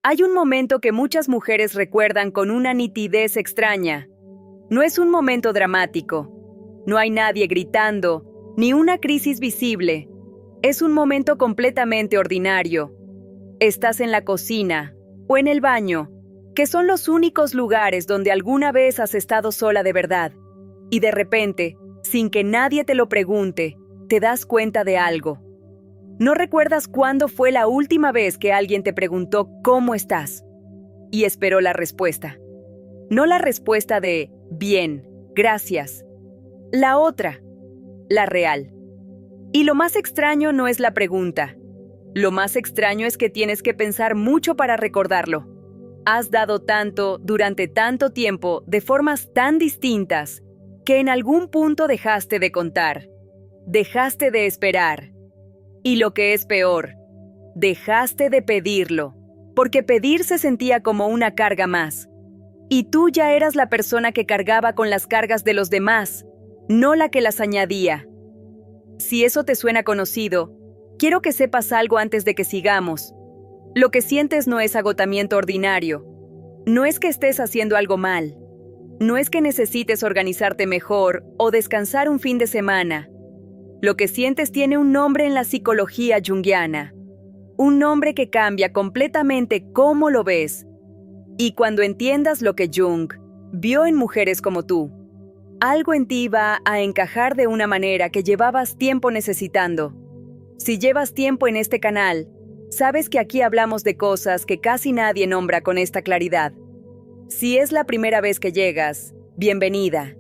Hay un momento que muchas mujeres recuerdan con una nitidez extraña. No es un momento dramático. No hay nadie gritando, ni una crisis visible. Es un momento completamente ordinario. Estás en la cocina o en el baño, que son los únicos lugares donde alguna vez has estado sola de verdad. Y de repente, sin que nadie te lo pregunte, te das cuenta de algo. No recuerdas cuándo fue la última vez que alguien te preguntó ¿cómo estás? Y esperó la respuesta. No la respuesta de bien, gracias. La otra, la real. Y lo más extraño no es la pregunta. Lo más extraño es que tienes que pensar mucho para recordarlo. Has dado tanto durante tanto tiempo de formas tan distintas que en algún punto dejaste de contar, dejaste de esperar. Y lo que es peor, dejaste de pedirlo, porque pedir se sentía como una carga más. Y tú ya eras la persona que cargaba con las cargas de los demás, no la que las añadía. Si eso te suena conocido, quiero que sepas algo antes de que sigamos. Lo que sientes no es agotamiento ordinario. No es que estés haciendo algo mal. No es que necesites organizarte mejor o descansar un fin de semana. Lo que sientes tiene un nombre en la psicología junguiana. Un nombre que cambia completamente cómo lo ves. Y cuando entiendas lo que Jung vio en mujeres como tú, algo en ti va a encajar de una manera que llevabas tiempo necesitando. Si llevas tiempo en este canal, sabes que aquí hablamos de cosas que casi nadie nombra con esta claridad. Si es la primera vez que llegas, bienvenida.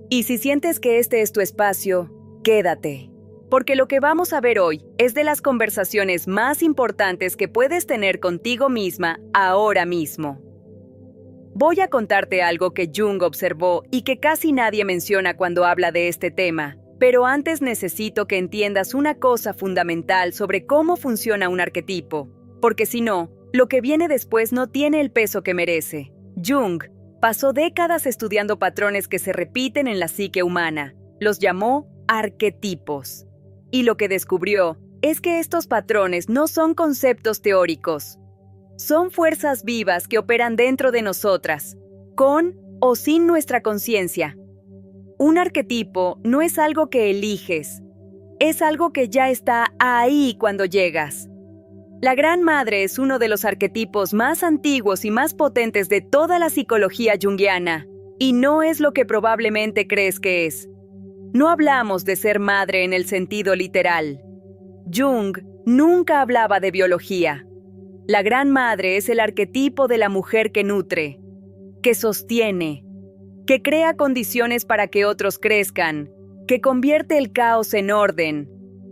Y si sientes que este es tu espacio, quédate. Porque lo que vamos a ver hoy es de las conversaciones más importantes que puedes tener contigo misma ahora mismo. Voy a contarte algo que Jung observó y que casi nadie menciona cuando habla de este tema, pero antes necesito que entiendas una cosa fundamental sobre cómo funciona un arquetipo, porque si no, lo que viene después no tiene el peso que merece. Jung pasó décadas estudiando patrones que se repiten en la psique humana. Los llamó arquetipos. Y lo que descubrió es que estos patrones no son conceptos teóricos. Son fuerzas vivas que operan dentro de nosotras, con o sin nuestra conciencia. Un arquetipo no es algo que eliges, es algo que ya está ahí cuando llegas. La Gran Madre es uno de los arquetipos más antiguos y más potentes de toda la psicología junguiana, y no es lo que probablemente crees que es. No hablamos de ser madre en el sentido literal. Jung nunca hablaba de biología. La Gran Madre es el arquetipo de la mujer que nutre, que sostiene, que crea condiciones para que otros crezcan, que convierte el caos en orden,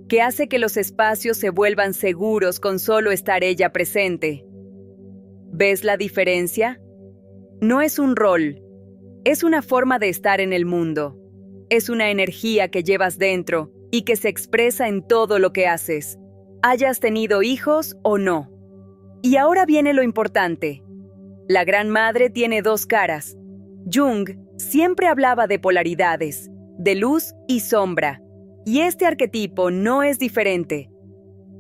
que hace que los espacios se vuelvan seguros con solo estar ella presente. ¿Ves la diferencia? No es un rol, es una forma de estar en el mundo. Es una energía que llevas dentro y que se expresa en todo lo que haces, hayas tenido hijos o no. Y ahora viene lo importante. La Gran Madre tiene dos caras. Jung siempre hablaba de polaridades, de luz y sombra, y este arquetipo no es diferente.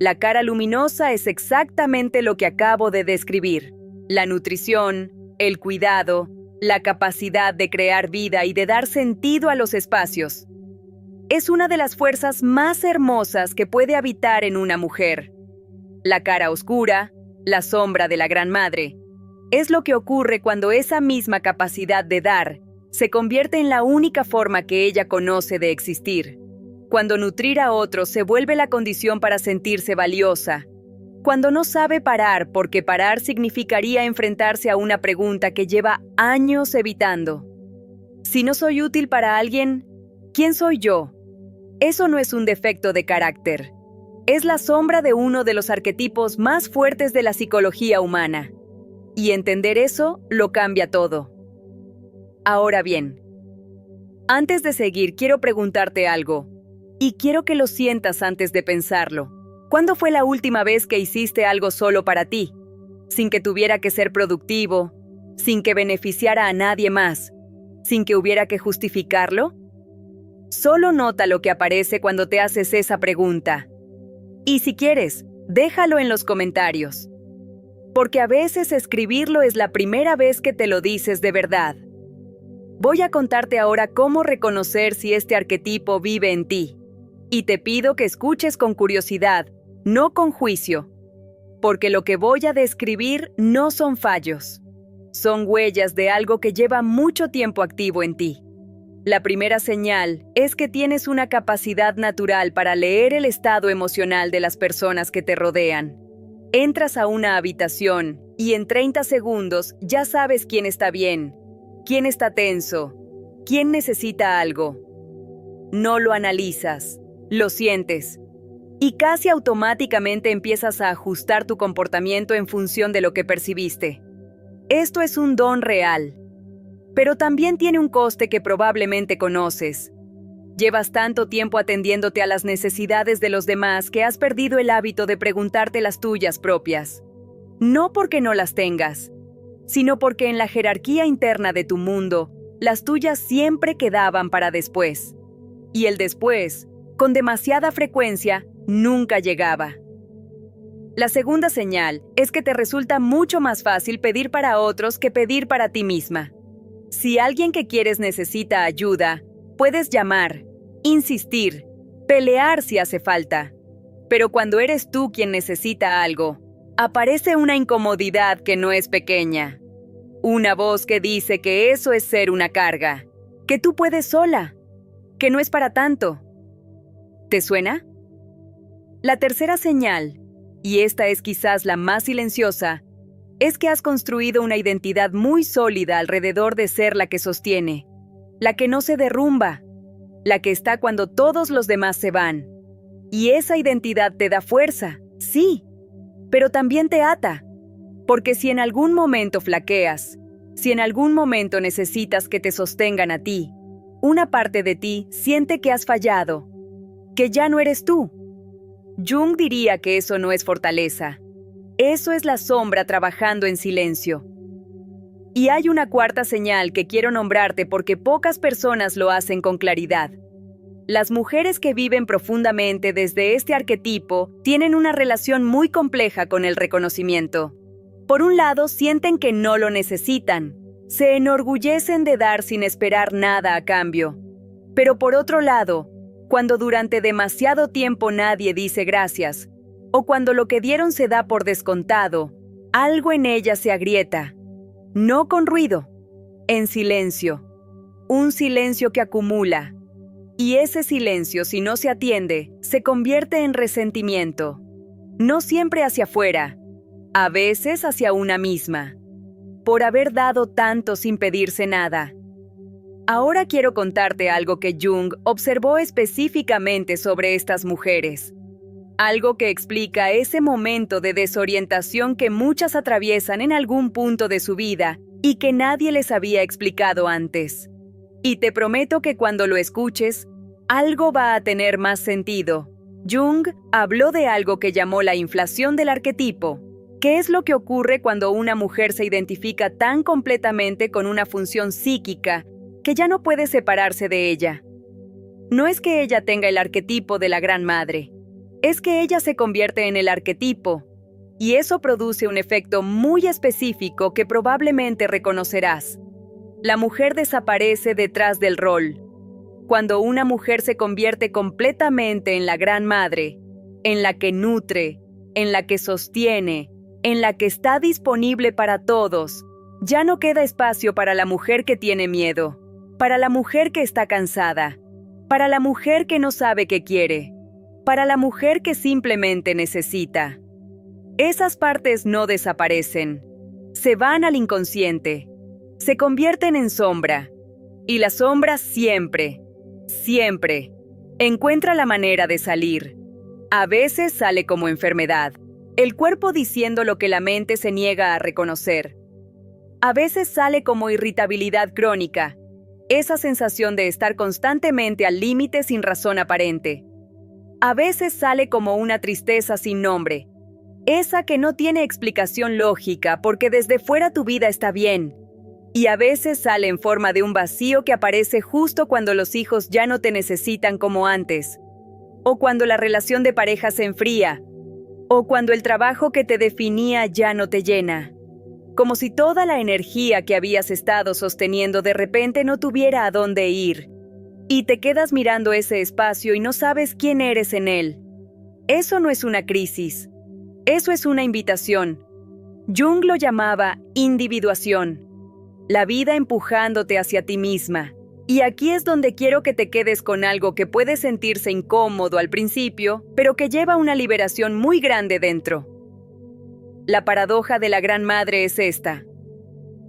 La cara luminosa es exactamente lo que acabo de describir: la nutrición, el cuidado, la capacidad de crear vida y de dar sentido a los espacios. Es una de las fuerzas más hermosas que puede habitar en una mujer. La cara oscura, la sombra de la Gran Madre, es lo que ocurre cuando esa misma capacidad de dar se convierte en la única forma que ella conoce de existir. Cuando nutrir a otros se vuelve la condición para sentirse valiosa. Cuando no sabe parar, porque parar significaría enfrentarse a una pregunta que lleva años evitando. Si no soy útil para alguien, ¿quién soy yo? Eso no es un defecto de carácter. Es la sombra de uno de los arquetipos más fuertes de la psicología humana. Y entender eso lo cambia todo. Ahora bien, antes de seguir quiero preguntarte algo, y quiero que lo sientas antes de pensarlo. ¿Cuándo fue la última vez que hiciste algo solo para ti? Sin que tuviera que ser productivo, sin que beneficiara a nadie más, sin que hubiera que justificarlo. Solo nota lo que aparece cuando te haces esa pregunta. Y si quieres, déjalo en los comentarios. porque a veces escribirlo es la primera vez que te lo dices de verdad. Voy a contarte ahora cómo reconocer si este arquetipo vive en ti. Y te pido que escuches con curiosidad, no con juicio, porque lo que voy a describir no son fallos. Son huellas de algo que lleva mucho tiempo activo en ti. La primera señal es que tienes una capacidad natural para leer el estado emocional de las personas que te rodean. Entras a una habitación y en 30 segundos ya sabes quién está bien, quién está tenso, quién necesita algo. No lo analizas, lo sientes, y casi automáticamente empiezas a ajustar tu comportamiento en función de lo que percibiste. Esto es un don real, pero también tiene un coste que probablemente conoces. Llevas tanto tiempo atendiéndote a las necesidades de los demás que has perdido el hábito de preguntarte las tuyas propias. No porque no las tengas, sino porque en la jerarquía interna de tu mundo, las tuyas siempre quedaban para después. Y el después, con demasiada frecuencia, nunca llegaba. La segunda señal es que te resulta mucho más fácil pedir para otros que pedir para ti misma. Si alguien que quieres necesita ayuda, puedes llamar, insistir, pelear si hace falta. Pero cuando eres tú quien necesita algo, aparece una incomodidad que no es pequeña. Una voz que dice que eso es ser una carga, que tú puedes sola, que no es para tanto. ¿Te suena? La tercera señal, y esta es quizás la más silenciosa, es que has construido una identidad muy sólida alrededor de ser la que sostiene, la que no se derrumba, la que está cuando todos los demás se van. Y esa identidad te da fuerza, sí, pero también te ata, porque si en algún momento flaqueas, si en algún momento necesitas que te sostengan a ti, una parte de ti siente que has fallado, que ya no eres tú. Jung diría que eso no es fortaleza. Eso es la sombra trabajando en silencio. Y hay una cuarta señal que quiero nombrarte porque pocas personas lo hacen con claridad. Las mujeres que viven profundamente desde este arquetipo tienen una relación muy compleja con el reconocimiento. Por un lado, sienten que no lo necesitan. Se enorgullecen de dar sin esperar nada a cambio. Pero por otro lado, cuando durante demasiado tiempo nadie dice gracias, o cuando lo que dieron se da por descontado, algo en ella se agrieta. No con ruido, en silencio. Un silencio que acumula. Y ese silencio, si no se atiende, se convierte en resentimiento. No siempre hacia afuera, a veces hacia una misma, por haber dado tanto sin pedirse nada. Ahora quiero contarte algo que Jung observó específicamente sobre estas mujeres. Algo que explica ese momento de desorientación que muchas atraviesan en algún punto de su vida y que nadie les había explicado antes. Y te prometo que cuando lo escuches, algo va a tener más sentido. Jung habló de algo que llamó la inflación del arquetipo. ¿Qué es lo que ocurre cuando una mujer se identifica tan completamente con una función psíquica que ya no puede separarse de ella? No es que ella tenga el arquetipo de la Gran Madre. Es que ella se convierte en el arquetipo, y eso produce un efecto muy específico que probablemente reconocerás. La mujer desaparece detrás del rol. Cuando una mujer se convierte completamente en la Gran Madre, en la que nutre, en la que sostiene, en la que está disponible para todos, ya no queda espacio para la mujer que tiene miedo, para la mujer que está cansada, para la mujer que no sabe qué quiere, para la mujer que simplemente necesita. Esas partes no desaparecen, se van al inconsciente, se convierten en sombra, y la sombra siempre, siempre, encuentra la manera de salir. A veces sale como enfermedad, el cuerpo diciendo lo que la mente se niega a reconocer. A veces sale como irritabilidad crónica, esa sensación de estar constantemente al límite sin razón aparente. A veces sale como una tristeza sin nombre, esa que no tiene explicación lógica porque desde fuera tu vida está bien. Y a veces sale en forma de un vacío que aparece justo cuando los hijos ya no te necesitan como antes, o cuando la relación de pareja se enfría, O cuando el trabajo que te definía ya no te llena. Como si toda la energía que habías estado sosteniendo de repente no tuviera a dónde ir. Y te quedas mirando ese espacio y no sabes quién eres en él. Eso no es una crisis. Eso es una invitación. Jung lo llamaba individuación. La vida empujándote hacia ti misma. Y aquí es donde quiero que te quedes con algo que puede sentirse incómodo al principio, pero que lleva una liberación muy grande dentro. La paradoja de la Gran Madre es esta.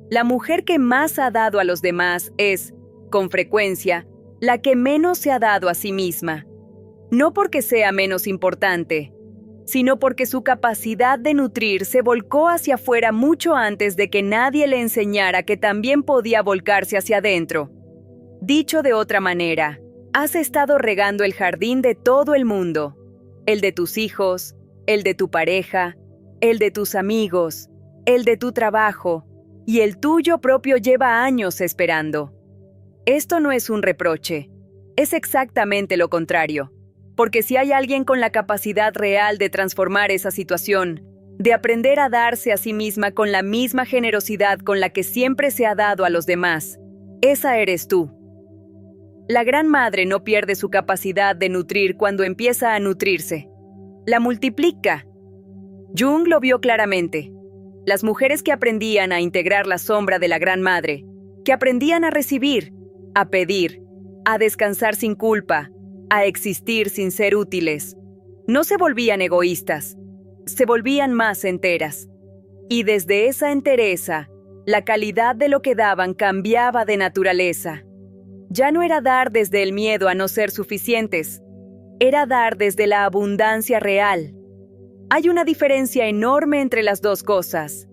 La mujer que más ha dado a los demás es, con frecuencia, la que menos se ha dado a sí misma. No porque sea menos importante, sino porque su capacidad de nutrir se volcó hacia afuera mucho antes de que nadie le enseñara que también podía volcarse hacia adentro. Dicho de otra manera, has estado regando el jardín de todo el mundo, el de tus hijos, el de tu pareja, el de tus amigos, el de tu trabajo, y el tuyo propio lleva años esperando. Esto no es un reproche, es exactamente lo contrario, porque si hay alguien con la capacidad real de transformar esa situación, de aprender a darse a sí misma con la misma generosidad con la que siempre se ha dado a los demás, esa eres tú. La Gran Madre no pierde su capacidad de nutrir cuando empieza a nutrirse. La multiplica. Jung lo vio claramente. Las mujeres que aprendían a integrar la sombra de la Gran Madre, que aprendían a recibir, a pedir, a descansar sin culpa, a existir sin ser útiles, no se volvían egoístas, se volvían más enteras. Y desde esa entereza, la calidad de lo que daban cambiaba de naturaleza. Ya no era dar desde el miedo a no ser suficientes, era dar desde la abundancia real. Hay una diferencia enorme entre las dos cosas.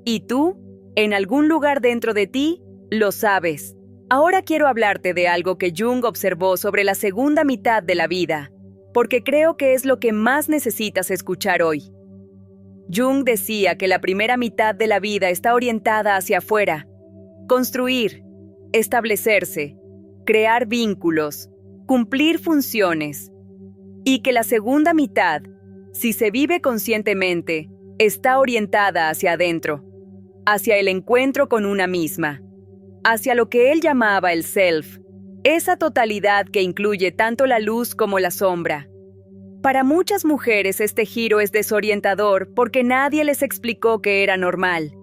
Y tú, en algún lugar dentro de ti, lo sabes. Ahora quiero hablarte de algo que Jung observó sobre la segunda mitad de la vida, porque creo que es lo que más necesitas escuchar hoy. Jung decía que la primera mitad de la vida está orientada hacia afuera. Construir, establecerse, crear vínculos, cumplir funciones. Y que la segunda mitad, si se vive conscientemente, está orientada hacia adentro, hacia el encuentro con una misma, hacia lo que él llamaba el self, esa totalidad que incluye tanto la luz como la sombra. Para muchas mujeres este giro es desorientador porque nadie les explicó que era normal,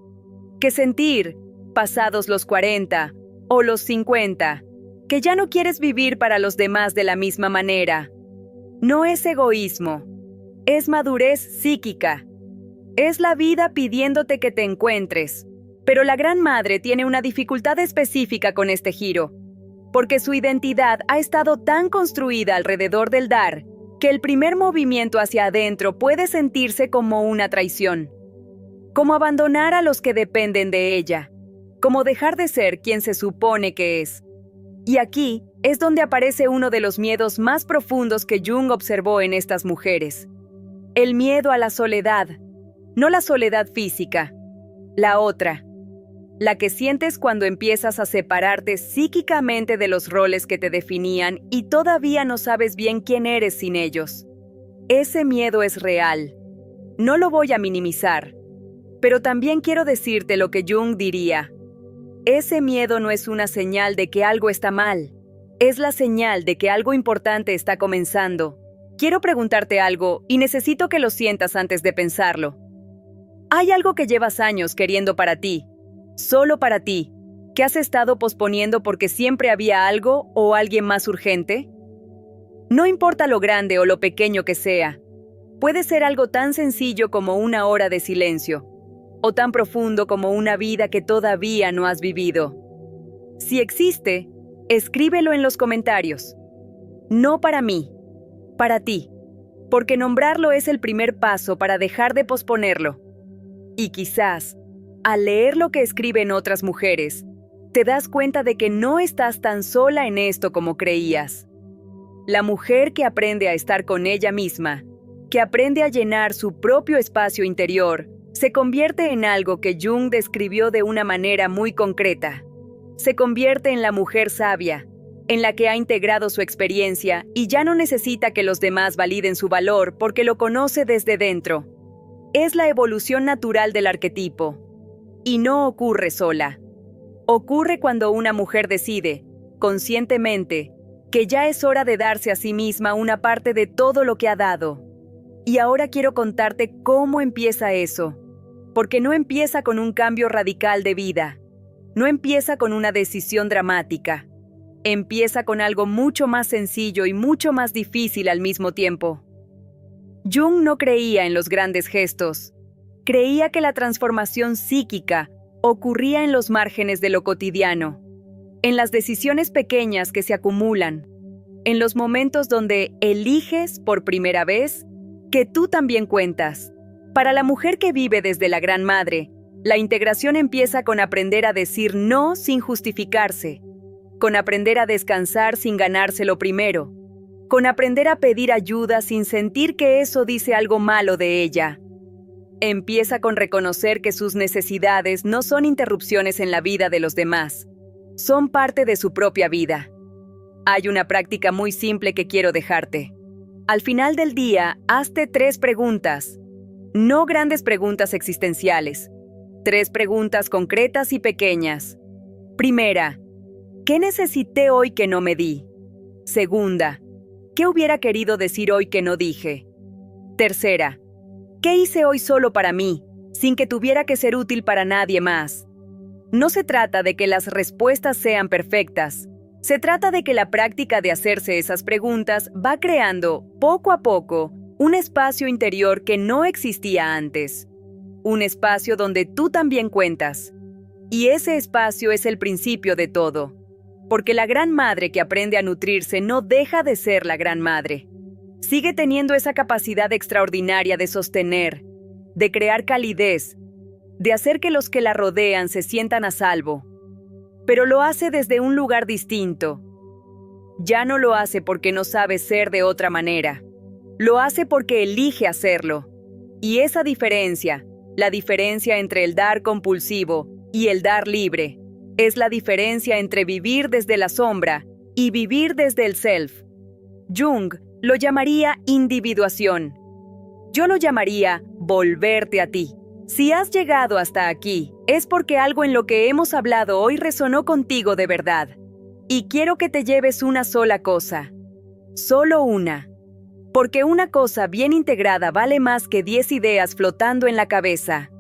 que sentir, pasados los 40 o los 50, que ya no quieres vivir para los demás de la misma manera. No es egoísmo, es madurez psíquica. Es la vida pidiéndote que te encuentres. Pero la Gran Madre tiene una dificultad específica con este giro, porque su identidad ha estado tan construida alrededor del dar, que el primer movimiento hacia adentro puede sentirse como una traición, como abandonar a los que dependen de ella, como dejar de ser quien se supone que es. Y aquí es donde aparece uno de los miedos más profundos que Jung observó en estas mujeres. El miedo a la soledad, no la soledad física, la otra, la que sientes cuando empiezas a separarte psíquicamente de los roles que te definían y todavía no sabes bien quién eres sin ellos. Ese miedo es real. No lo voy a minimizar, pero también quiero decirte lo que Jung diría. Ese miedo no es una señal de que algo está mal, es la señal de que algo importante está comenzando. Quiero preguntarte algo y necesito que lo sientas antes de pensarlo. ¿Hay algo que llevas años queriendo para ti, solo para ti, que has estado posponiendo porque siempre había algo o alguien más urgente? No importa lo grande o lo pequeño que sea, puede ser algo tan sencillo como una hora de silencio, o tan profundo como una vida que todavía no has vivido. Si existe, escríbelo en los comentarios. No para mí, para ti, porque nombrarlo es el primer paso para dejar de posponerlo. Y quizás, al leer lo que escriben otras mujeres, te das cuenta de que no estás tan sola en esto como creías. La mujer que aprende a estar con ella misma, que aprende a llenar su propio espacio interior, se convierte en algo que Jung describió de una manera muy concreta. Se convierte en la mujer sabia, en la que ha integrado su experiencia y ya no necesita que los demás validen su valor porque lo conoce desde dentro. Es la evolución natural del arquetipo. Y no ocurre sola. Ocurre cuando una mujer decide, conscientemente, que ya es hora de darse a sí misma una parte de todo lo que ha dado. Y ahora quiero contarte cómo empieza eso. Porque no empieza con un cambio radical de vida. No empieza con una decisión dramática. Empieza con algo mucho más sencillo y mucho más difícil al mismo tiempo. Jung no creía en los grandes gestos. Creía que la transformación psíquica ocurría en los márgenes de lo cotidiano, en las decisiones pequeñas que se acumulan, en los momentos donde eliges por primera vez que tú también cuentas. Para la mujer que vive desde la Gran Madre, la integración empieza con aprender a decir no sin justificarse, con aprender a descansar sin ganárselo primero, con aprender a pedir ayuda sin sentir que eso dice algo malo de ella. Empieza con reconocer que sus necesidades no son interrupciones en la vida de los demás, son parte de su propia vida. Hay una práctica muy simple que quiero dejarte. Al final del día, hazte 3 preguntas, no grandes preguntas existenciales, 3 preguntas concretas y pequeñas. Primera, ¿qué necesité hoy que no me di? Segunda, ¿qué hubiera querido decir hoy que no dije? Tercera, ¿qué hice hoy solo para mí, sin que tuviera que ser útil para nadie más? No se trata de que las respuestas sean perfectas. Se trata de que la práctica de hacerse esas preguntas va creando, poco a poco, un espacio interior que no existía antes. Un espacio donde tú también cuentas. Y ese espacio es el principio de todo. Porque la Gran Madre que aprende a nutrirse no deja de ser la Gran Madre. Sigue teniendo esa capacidad extraordinaria de sostener, de crear calidez, de hacer que los que la rodean se sientan a salvo. Pero lo hace desde un lugar distinto. Ya no lo hace porque no sabe ser de otra manera. Lo hace porque elige hacerlo. Y esa diferencia, la diferencia entre el dar compulsivo y el dar libre, es la diferencia entre vivir desde la sombra y vivir desde el self. Jung lo llamaría individuación. Yo lo llamaría volverte a ti. Si has llegado hasta aquí, es porque algo en lo que hemos hablado hoy resonó contigo de verdad. Y quiero que te lleves una sola cosa. Solo una. Porque una cosa bien integrada vale más que 10 ideas flotando en la cabeza.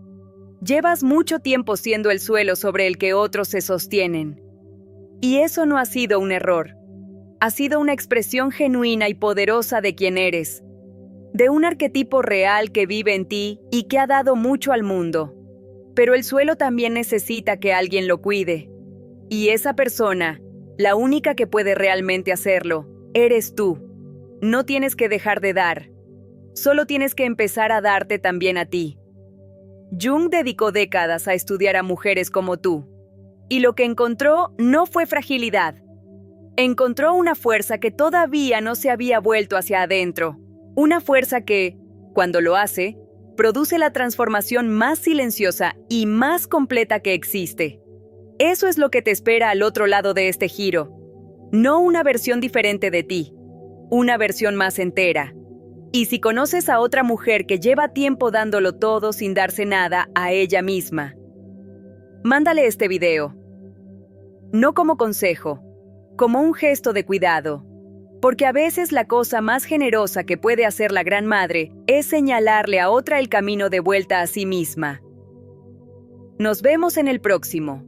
Llevas mucho tiempo siendo el suelo sobre el que otros se sostienen. Y eso no ha sido un error. Ha sido una expresión genuina y poderosa de quién eres. De un arquetipo real que vive en ti y que ha dado mucho al mundo. Pero el suelo también necesita que alguien lo cuide. Y esa persona, la única que puede realmente hacerlo, eres tú. No tienes que dejar de dar. Solo tienes que empezar a darte también a ti. Jung dedicó décadas a estudiar a mujeres como tú. Y lo que encontró no fue fragilidad. Encontró una fuerza que todavía no se había vuelto hacia adentro. Una fuerza que, cuando lo hace, produce la transformación más silenciosa y más completa que existe. Eso es lo que te espera al otro lado de este giro. No una versión diferente de ti, una versión más entera. Y si conoces a otra mujer que lleva tiempo dándolo todo sin darse nada a ella misma, mándale este video. No como consejo, como un gesto de cuidado. Porque a veces la cosa más generosa que puede hacer la Gran Madre es señalarle a otra el camino de vuelta a sí misma. Nos vemos en el próximo.